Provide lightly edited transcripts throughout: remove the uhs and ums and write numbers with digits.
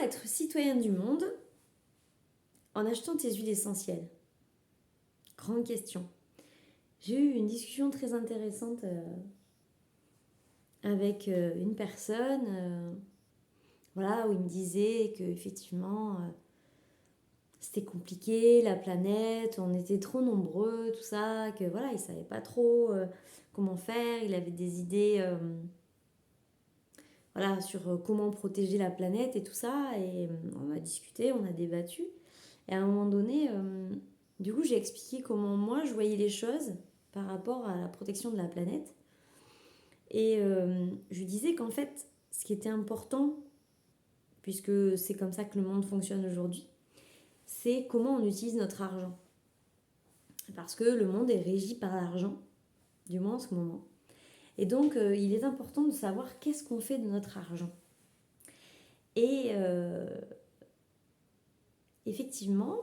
être citoyen du monde en achetant tes huiles essentielles? Grande question. J'ai eu une discussion très intéressante avec une personne voilà, où il me disait qu'effectivement c'était compliqué, la planète, on était trop nombreux, tout ça, que voilà, il ne savait pas trop comment faire, il avait des idées voilà, sur comment protéger la planète et tout ça, et on a discuté, on a débattu, et à un moment donné, du coup j'ai expliqué comment moi je voyais les choses par rapport à la protection de la planète, et je lui disais qu'en fait, ce qui était important, puisque c'est comme ça que le monde fonctionne aujourd'hui, c'est comment on utilise notre argent. Parce que le monde est régi par l'argent, du moins en ce moment. Et donc, il est important de savoir qu'est-ce qu'on fait de notre argent. Et effectivement,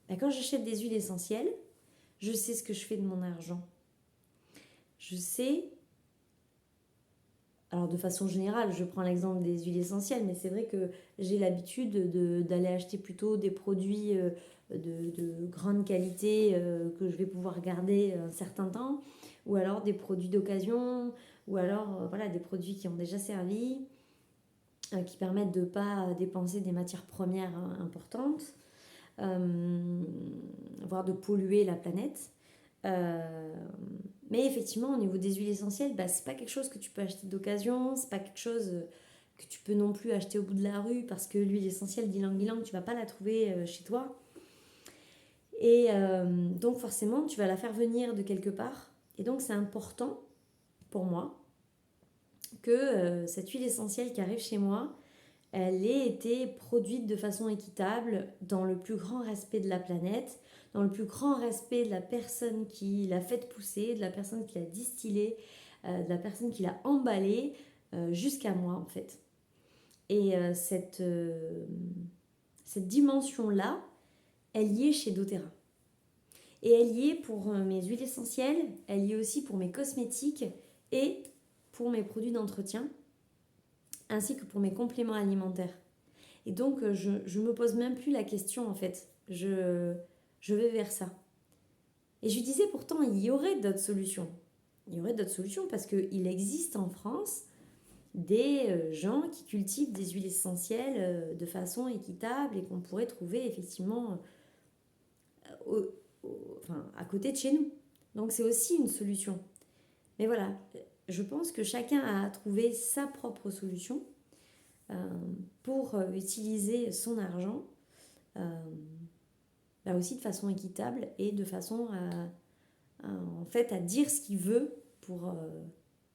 quand j'achète des huiles essentielles, je sais ce que je fais de mon argent. Je sais, alors de façon générale, je prends l'exemple des huiles essentielles, mais c'est vrai que j'ai l'habitude d'aller acheter plutôt des produits de grande qualité que je vais pouvoir garder un certain temps, ou alors des produits d'occasion, ou alors voilà, des produits qui ont déjà servi, qui permettent de ne pas dépenser des matières premières importantes, voire de polluer la planète. Mais effectivement, au niveau des huiles essentielles, c'est pas quelque chose que tu peux acheter d'occasion, c'est pas quelque chose que tu peux non plus acheter au bout de la rue, parce que l'huile essentielle d'ylang-ylang, tu vas pas la trouver chez toi. Et donc forcément, tu vas la faire venir de quelque part. Et donc c'est important pour moi que cette huile essentielle qui arrive chez moi, elle ait été produite de façon équitable, dans le plus grand respect de la planète, dans le plus grand respect de la personne qui l'a fait pousser, de la personne qui l'a distillée, de la personne qui l'a emballée, jusqu'à moi en fait. Et cette dimension-là, elle y est chez doTERRA. Et elle y est pour mes huiles essentielles, elle y est aussi pour mes cosmétiques et pour mes produits d'entretien, ainsi que pour mes compléments alimentaires. Et donc, je ne me pose même plus la question, en fait. Je vais vers ça. Et je disais pourtant, il y aurait d'autres solutions. Il y aurait d'autres solutions parce qu'il existe en France des gens qui cultivent des huiles essentielles de façon équitable et qu'on pourrait trouver effectivement à côté de chez nous. Donc, c'est aussi une solution. Mais voilà, je pense que chacun a trouvé sa propre solution pour utiliser son argent aussi de façon équitable et de façon en fait, à dire ce qu'il veut pour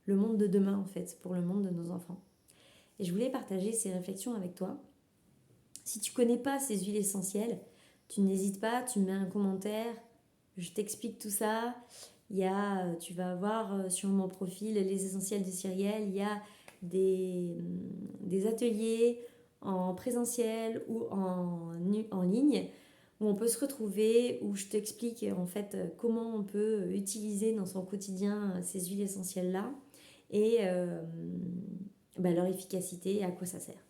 le monde de demain, en fait, pour le monde de nos enfants. Et je voulais partager ces réflexions avec toi. Si tu connais pas ces huiles essentielles, tu n'hésites pas, tu me mets un commentaire, je t'explique tout ça. Tu vas voir sur mon profil les essentiels de Cyrielle, il y a des ateliers en présentiel ou en ligne où on peut se retrouver, où je t'explique en fait comment on peut utiliser dans son quotidien ces huiles essentielles-là et leur efficacité et à quoi ça sert.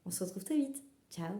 On se retrouve très vite. Ciao!